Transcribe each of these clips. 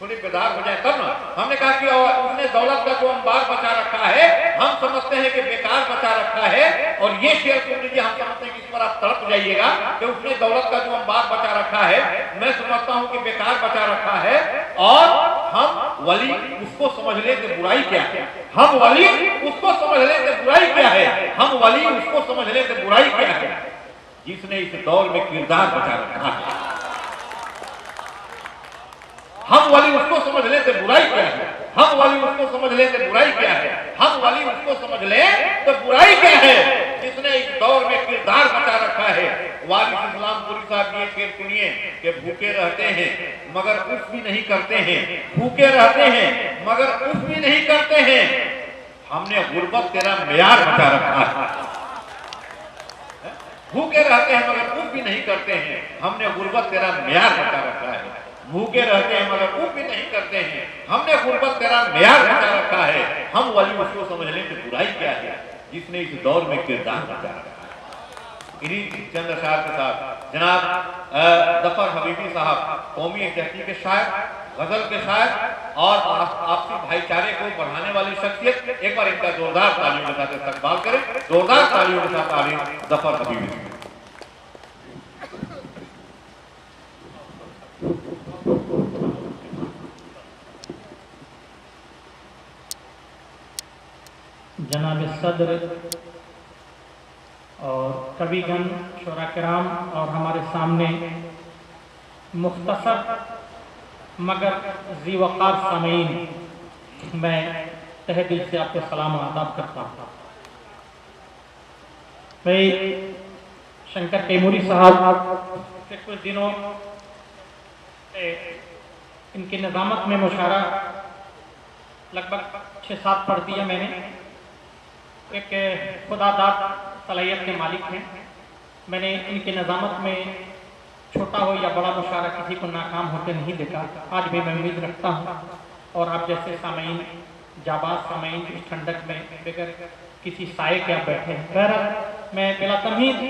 थोड़ी बेदार हो जाए तब ना। हमने कहा कि उसने दौलत का जो अंबार बचा रखा है, हम समझते हैं कि बेकार बचा रखा है, और ये शेर सुन लीजिए, हम समझते हैं कि इस पर आप तड़प जाइएगा कि उसने दौलत का जो अंबार बचा रखा है, मैं समझता हूं कि बेकार बचा रखा है, और हम वली उसको समझ ले कि बुराई क्या है, हम वली उसको समझ ले कि बुराई क्या है, हम वली उसको समझ ले कि बुराई क्या है, जिसने इस दौर में किरदार बचा रखा है। हम वली उसको समझ ले तो बुराई क्या है, हम वली उसको समझ ले तो बुराई क्या है, हम वली उसको समझ ले तो बुराई क्या है, जिसने इस दौर में किरदार बचा रखा है। वारिस इस्लामपुरी साहब ये शेर सुनिए कि भूखे रहते हैं मगर उफ भी नहीं करते हैं, भूखे रहते हैं मगर उफ भी नहीं करते हैं, हमने गुर्बत तेरा मेयार बचा रखा है। भूखे रहते हैं मगर उफ भी नहीं करते हैं, हमने गुर्बत तेरा मेयार बचा रखा है। भूखे रहते हैं मगर उफ भी नहीं करते हैं, हमने गुर्बत तेरा मेयार बचा रखा है। हम वली उसको समझ लें कि बुराई क्या है, जिसने इस दौर में किरदार बचा रखा है। इन्हीं चंद अशार के साथ जनाब जफर हबीबी साहब कौमी एकजहती के शायर, गजल के शायर और आपसी भाईचारे को बढ़ाने वाली शख्सियत, एक बार इनका जोरदार तालियों के साथ इस्तकबाल करें, जोरदार तालियों के साथ तालीम जफर हबीबी। जनाब सदर और कविगण, शोरा किराम और हमारे सामने मुख्तसर मगर ज़ी-वक़ार सामीन, मैं तहे दिल से आपको सलाम और आदाब करता हूँ। भाई शंकर तैमूरी साहब पिछले कुछ दिनों इनकी निज़ामत में मुशारा लगभग 6-7 पढ़ दिया मैंने। एक खुदादाद सलाहियत के मालिक हैं, मैंने इनकी निज़ामत में छोटा हो या बड़ा मुशारा किसी को नाकाम होते नहीं देखा। आज भी मैं उम्मीद रखता हूँ और आप जैसे सामीन, जाबाज सामीन इस ठंडक में बगैर किसी साए के आप बैठे हैं। बहरहाल मैं बिला तमीज़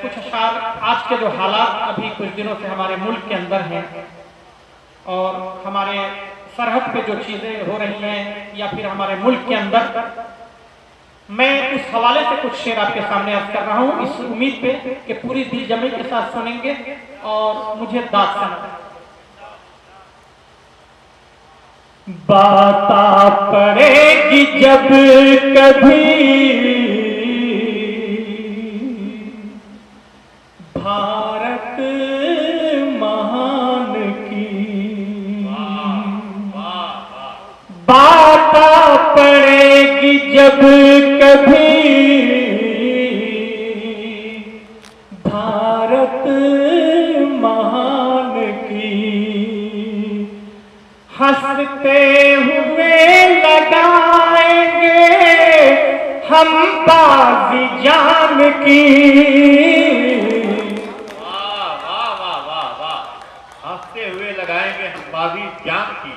कुछ अशार, आज के जो हालात अभी कुछ दिनों से हमारे मुल्क के अंदर हैं और हमारे सरहद पे जो चीज़ें हो रही हैं या फिर हमारे मुल्क के अंदर, मैं उस हवाले से कुछ शेर आपके सामने अर्ज कर रहा हूँ, इस उम्मीद पे कि पूरी दिल जमे के साथ सुनेंगे और मुझे दाद सुना। बात पड़ेगी जब कभी भारत महान की, बात पड़ेगी जब कभी भारत महान की, हंसते हुए लगाएंगे हम बाजी जान की। वाह वाह वाह वाह वाह, हंसते हुए लगाएंगे हम बाजी जान की।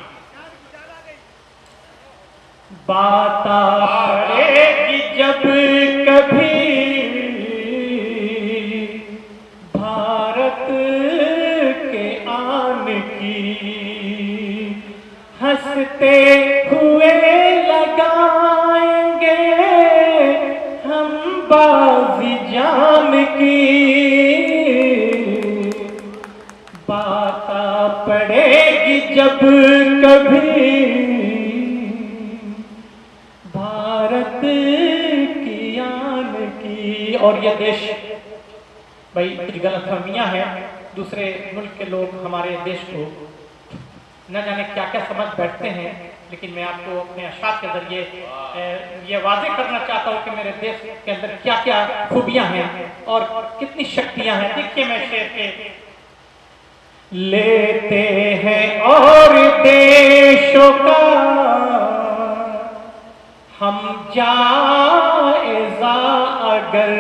बात पड़ेगी जब कभी भारत के आन की, हंसते हुए लगाएंगे हम बाजी जान की। बात पड़ेगी जब कभी भारत की आन की। और ये देश, भाई कुछ गलतफहमियां हैं, दूसरे मुल्क के लोग हमारे देश को न जाने क्या क्या समझ बैठते हैं, लेकिन मैं आपको अपने अशार के जरिए ये वाज़ेह करना चाहता हूँ कि मेरे देश के अंदर क्या क्या खूबियां हैं और कितनी शक्तियां हैं। देखिए मैं शेर के लेते हैं और देशों का हम जायज़ा अगर,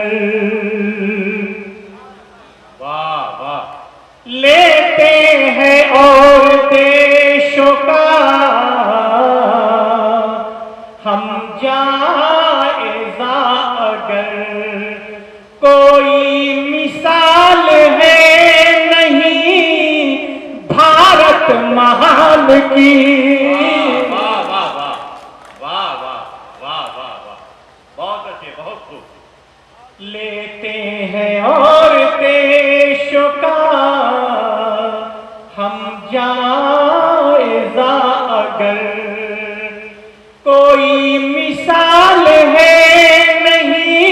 वाह वाह, लेते हैं और देशों का हम जायज़ा अगर, कोई मिसाल है नहीं भारत महान शान की। वाह वाह वाह वाह वाह वाह वाह वाह, बहुत अच्छे, बहुत खूब। लेते हैं और देशों का हम जायजा, अगर कोई मिसाल है नहीं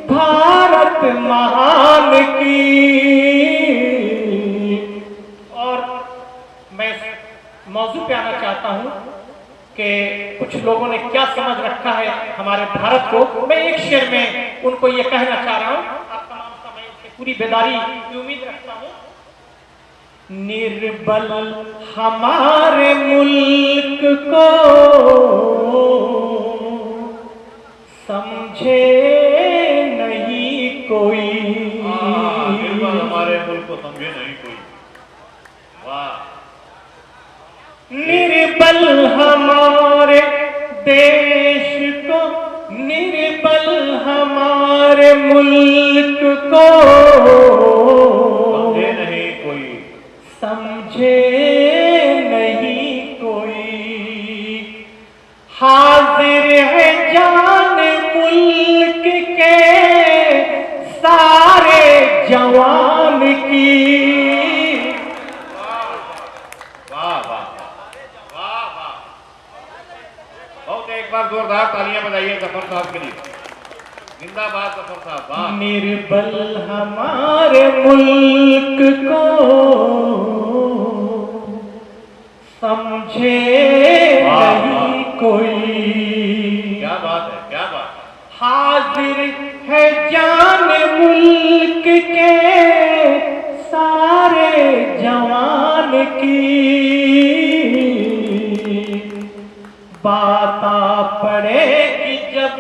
भारत महान की। और मैं मौजू पे आना चाहता हूं कि कुछ लोगों ने क्या समझ रखा है हमारे भारत को। मैं एक शेर में उनको ये कहना चाह रहा हूं, आप तमाम समय से पूरी बेदारी की उम्मीद रखता हूं। निर्बल हमारे मुल्क को समझे नहीं कोई। निर्बल हमारे मुल्क को समझे नहीं कोई। वाह। निर्बल हमारे देश को, निर्बल हमारे मुल्क को समझे नहीं कोई। समझे नहीं कोई। हाजिर है जान मुल्क के सारे जवान की। वाह वाह वाह वाह, बहुत, एक बार जोरदार तालियां बजाइए जफर साहब के लिए। जिंदाबाद जफर साहब। वाह। निर्बल हमारे मुल्क को समझे नहीं कोई। क्या बात है, क्या बात है। हाजिर है जान मुल्क के सारे जवान की। बात आ पड़ेगी जब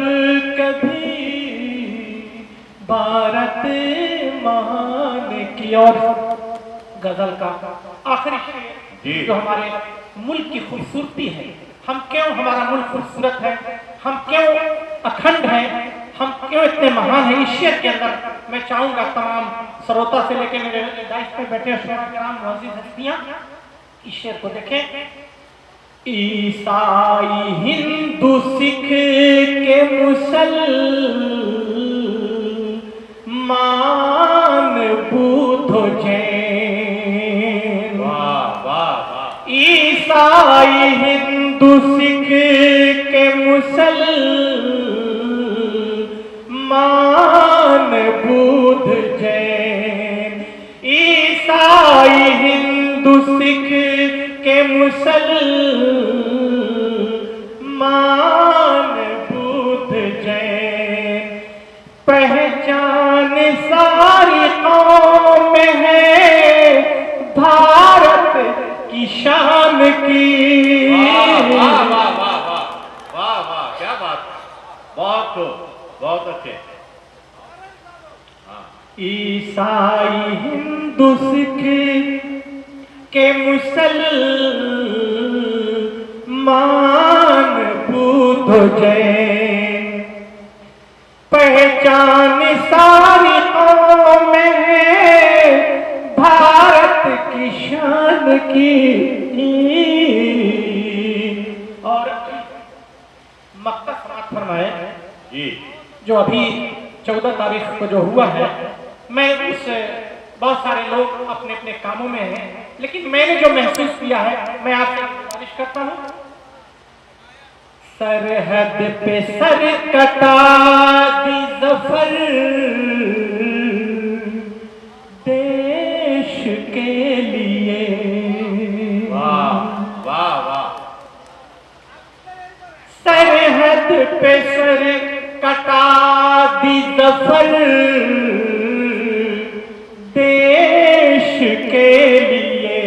कभी भारत महान की। और गजल का आखिरी शेर जो हमारे मुल्क की खूबसूरती है, हम क्यों, हमारा मुल्क खूबसूरत है, हम क्यों अखंड हैं, हम क्यों इतने महान हैं, इस शेर के अंदर मैं चाहूंगा तमाम श्रोता से लेकर मेरे डाइस पे बैठे मुअज़्ज़िज़ हस्तियां इस शेर को देखें। ईसाई हिंदू सिख के मुसलमान बुद्ध जैन। वाह वाह वाह। ईसाई हिंदू सिख के मुसलमान बुद्ध जैन। ईसाई हिंदू सिख के मुसलमान बुद्ध जैन। पहचान सारी कौम है भारत की शान की। वाह वाह वाह वाह वाह वाह वाह, क्या बात है। बहुत खूब, बहुत अच्छे। हाँ। ईसाई हिंदू सिख के मुसलमान बुद्ध जैन। पहचान सारी कौम है भारत की शान की। और मक्का समाप्त फरमाए जी। जो अभी 14 तारीख को जो हुआ है, मैं उस बहुत सारे लोग अपने अपने कामों में हैं, लेकिन मैंने जो महसूस किया है मैं आपसे गुजारिश करता हूं। सरहद पे सर कटा दी ज़फ़र देश के लिए। वाह वाह वाह। सरहद पे सर कटा दी ज़फ़र देश के लिए।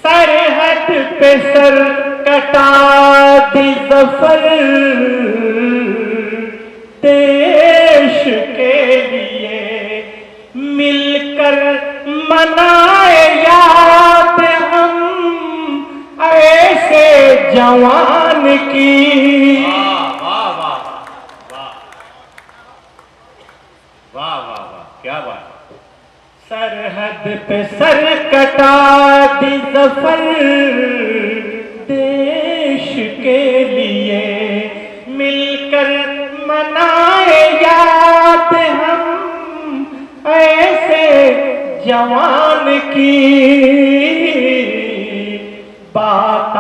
सरहद पे सर कटा दी ज़फ़र देश के लिए। मिलकर मनाए याद हम ऐसे जवान की। वाह वाह वाह वाह वाह वाह वाह, क्या बात। सरहद पे सर कटा शाद ज़फ़र देश के लिए मिलकर मनाए याद हम ऐसे जवान की बात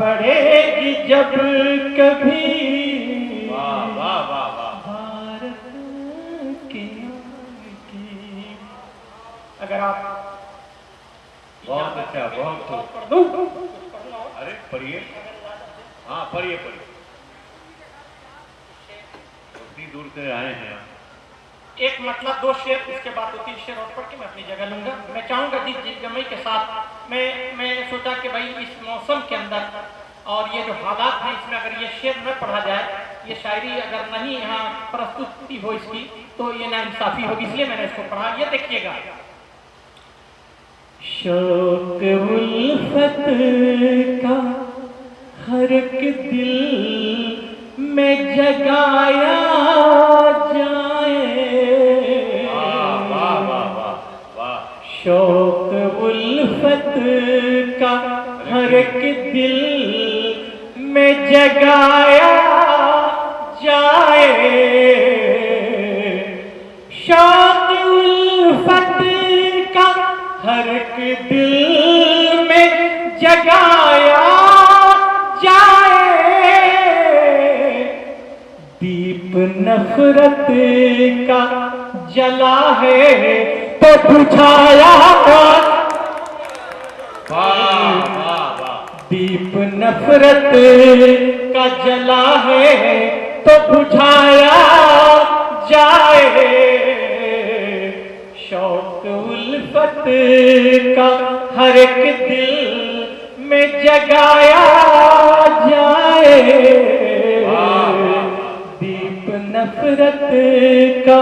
पड़ेगी जब कभी वाह वाह वाह वाह। भारत की। अगर आप बहुत अच्छा, बहुत खूब। पढ़ दूं? अरे पढ़िए, हाँ पढ़िए पढ़िए, उतनी दूर से आए हैं आप। एक मतलब 2 शेर, उसके बाद 2-3 शेर और पढ़ के मैं अपनी जगह लूंगा। मैं चाहूंगा जिस जमई के साथ मैं सोचा कि भाई इस मौसम के अंदर और ये जो हालात हैं इसमें अगर ये शेर न पढ़ा जाए, ये शायरी अगर नहीं यहाँ प्रस्तुति हो इसकी, तो ये नाइंसाफी होगी, इसलिए मैंने इसको पढ़ा। ये देखिएगा। शौक उल्फत का हर एक दिल में जगाया जाए, वाह वाह वाह वाह। शौक उल्फत का हर एक दिल में जगाया जाए, शौक उल्फत का हर एक दिल में जगाया जाए, दीप नफरत का जला है तो बुझाया, वाह वाह वाह। दीप नफरत का जला है तो बुझाया जाए, शौक उल्फत का हर एक दिल में जगाया जाए, दीप नफरत का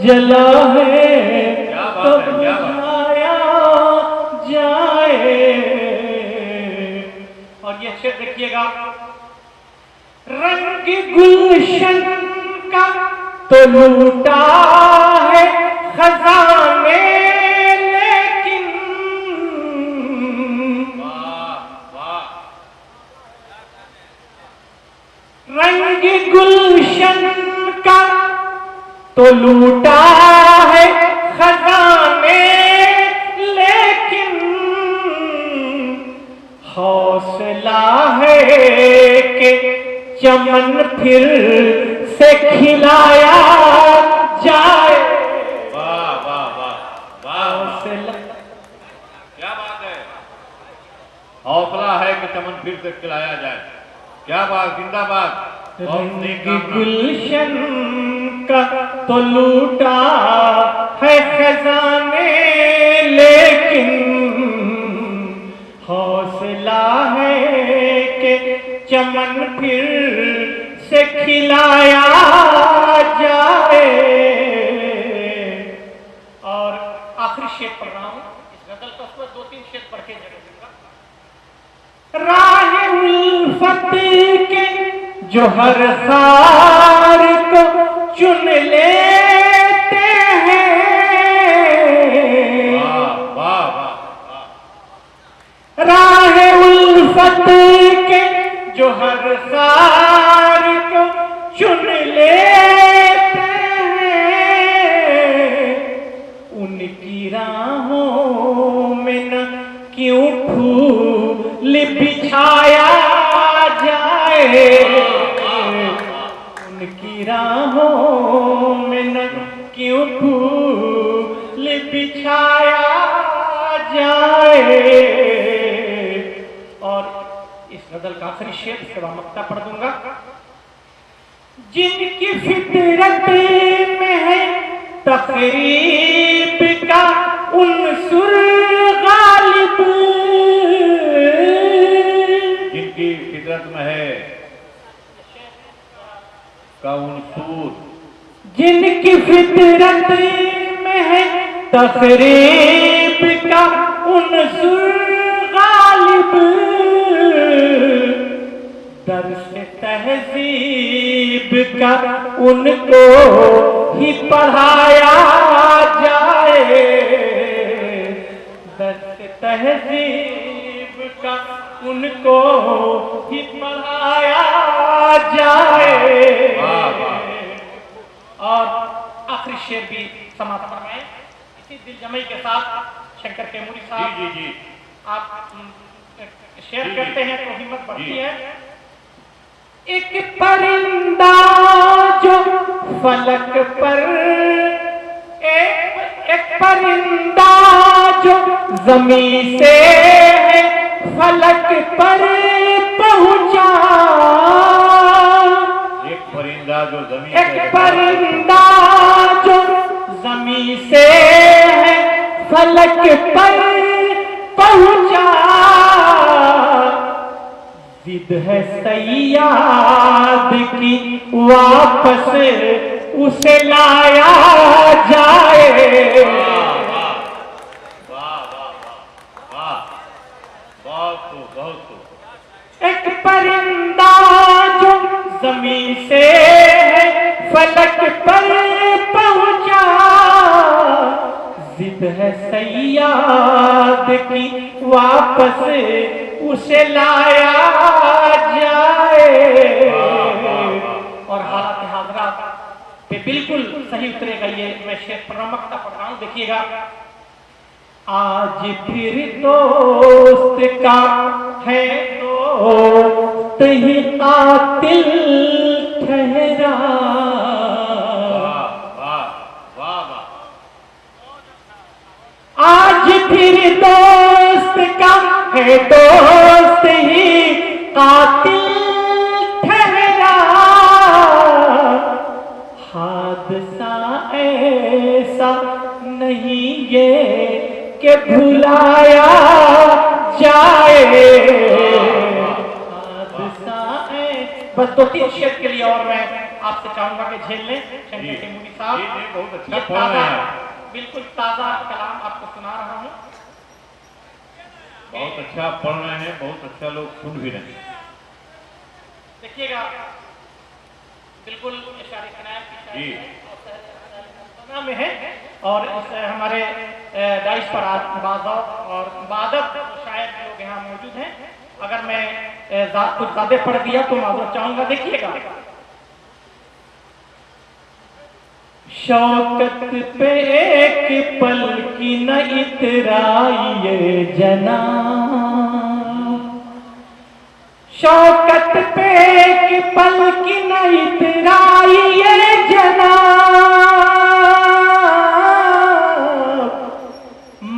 जला है तो बुझाया जाए। और ये शेर देखिएगा। रंग गुलशन का तो लूटा है खजाने, लेकिन वाह वाह। रंग गुलशन का तो लूटा है खजाने, लेकिन हौसला है कि चमन फिर से खिलाया जाए, वाह वाह वाह वाह। हौसला। क्या बात है, हौसला है कि चमन फिर से खिलाया जाए। क्या बात, जिंदाबाद। रंग गुलशन का तो लूटा है खजाने, लेकिन हौसला है कि चमन फिर से खिलाया जाए। और आखिरी शेर पढ़ रहा हूं इस गजल का, उसमें 2-3 शेर पढ़ के जगह दूंगा। राह उल्फत के जो हर खार को चुन लेते हैं, वाह वाह वाह। राह उल्फत के जो हर खार को चुन लेते हैं, उनकी राहों में न क्यों फूल बिछाया जाए, उनकी राहों में न क्यों फूल बिछाया जाए। और इस गजल का आखिरी शेर, इसके बाद मक्ता पढ़ दूंगा। जिनकी फितरत में है तकरीब का उन्सुर गालिब, जिनकी फितरत में है का उन्सूर, जिनकी फितरत में है तकरीब का उन्सुर गालिब, दर्स तहजीब का उनको ही पढ़ाया जाए, दर्स तहजीब का उनको ही पढ़ाया जाए। और आखिरी शेर भी समाप्त फरमाएं इसी दिल जमाई के साथ। शंकर कैमूरी साहब जी जी आप शेयर करते हैं तो हिम्मत बढ़ती है। एक परिंदा जो फलक पर, एक परिंदा जो जमीन से फलक पर पहुंचा, एक परिंदा जो जमीन एक परिंदा जो जमीन से फलक पर पहुंचा, जिद है सैयाद की वापस उसे लाया जाए। एक परिंदा जो जमीन से फलक पर पहुंचा, जिद है सैयाद की वापस उसे लाया जाए। और हालात हाजरा पे बिल्कुल सही उतरेगा ये। मैं शेर प्रमक्ता पढ़ रहा हूं, देखिएगा। आज फिर दोस्त का है दोस्त ही कातिल ठहरा, आज फिर दोस्त का है दोस्त ही कातिल ठहरा, हादसा ऐसा नहीं ये कि भुलाया जाए। हादसा बस 2-3 शेर के लिए और मैं आपसे चाहूंगा कि झेल लें। शंकर कैमूरी साहब बहुत अच्छा ये पढ़ रहे हैं, बिल्कुल ताजा कलाम आपको सुना रहा हूं। बहुत अच्छा पढ़ रहे हैं, बहुत अच्छा लोग सुन भी रहे हैं। देखिएगा बिल्कुल इशारे कनायत की शायरी में है। और इस हमारे डाइस पर बाज़ा और बादत शायद लोग यहाँ मौजूद हैं। अगर मैं कुछ ज्यादा पढ़ दिया तो माजूर चाहूंगा। देखिएगा। शौकत पे एक पल की न इतराइए जनाब, शौकत पे एक पल की न इतराइए जनाब,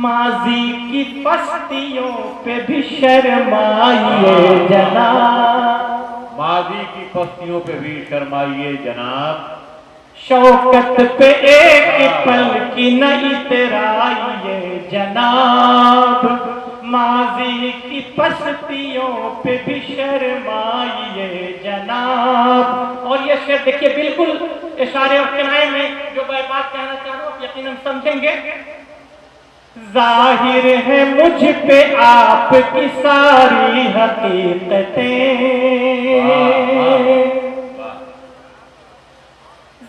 माजी की पस्तियों पे भी शर्माइए जनाब, माजी की पस्तियों पे भी शर्माइए जनाब, शौकत पे एक पल की न इतराइए जनाब, माजी की पस्तियों पे भी शर्माइए जनाब। और ये शेर देखिए बिल्कुल इशारे और किनारे में जो मैं बात कहना चाह रहा हूँ यकीनन समझेंगे। जाहिर है मुझ पे आपकी सारी हकीकतें,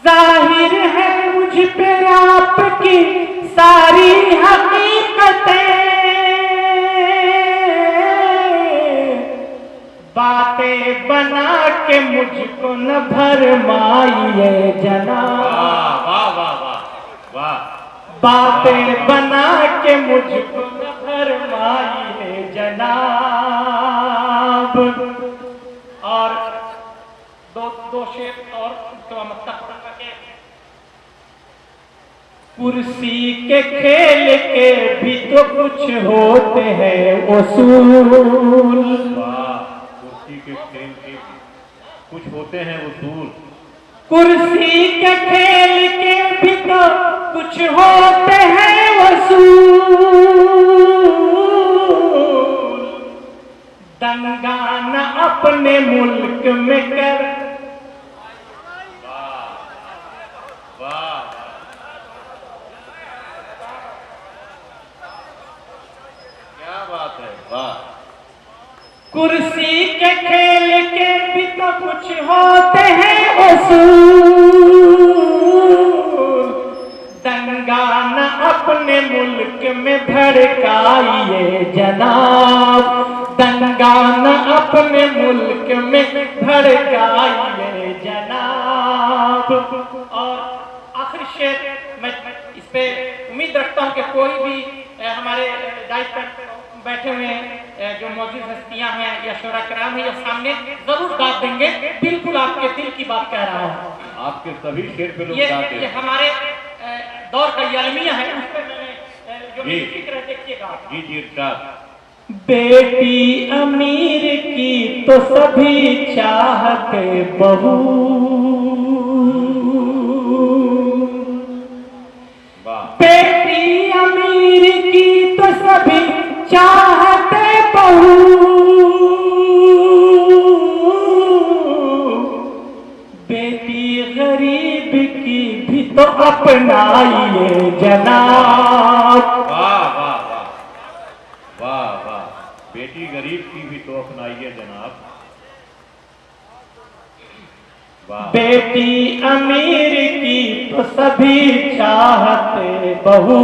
जाहिर है मुझ पे आपकी सारी हकीकतें, बातें बना के मुझको न भरमाइए जनाब, बातें बना के मुझको न भरमाइए जनाब। और दो शेर और कुर्सी के खेल के भी तो कुछ होते हैं उसूल, कुर्सी के खेल के कुछ होते हैं उसूल, कुर्सी के खेल के भी तो कुछ होते हैं वसूल, दंगा न अपने मुल्क में कर, कुर्सी के खेल के भी तो कुछ होते हैं उसूल, दंगा न अपने मुल्क में भड़काइए जनाब, दंगा न अपने मुल्क में भड़काइए जनाब। और आखिरी शेर मैं इस पे उम्मीद रखता हूँ कि कोई भी हमारे दायित्व पर बैठे हुए जो मौजूद हस्तियां हैं या शोरा कराम है या सामने जरूर दाद देंगे। बिल्कुल आपके दिल की बात कह रहा हूँ। आपके सभी शेर पे लोग ये गाते हैं। हमारे दौर का ये अलमिया है, उस पर मैंने जो फिक्र है देखिएगा। जी जी इरशाद। बेटी अमीर की तो सभी चाहते बहू, बेटी अमीर की तो सभी चाहते बहू, बेटी गरीब की भी तो अपनाइए जनाब। वाह वाह वाह वाह वाह, बेटी गरीब की भी तो अपनाइए जनाब। बेटी अमीर की तो सभी चाहते बहू,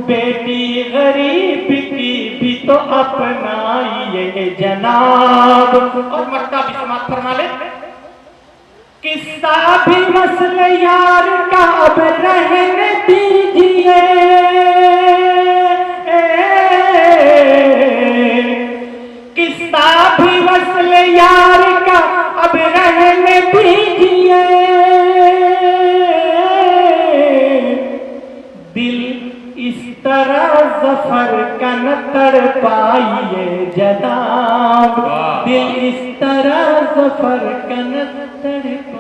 बेटी गरीब की भी तो अपनाइए जनाब। और मक्ता भी समाप्त फरमा ले। किस्सा भी वसल यार का अब रहने दीजिए, किस्सा भी वसल यार का अब रहने दीजिए, दिल इस तरह जफर का न तड़पाइए जनाब, दिल इस तरह जफर का न तड़पाइए।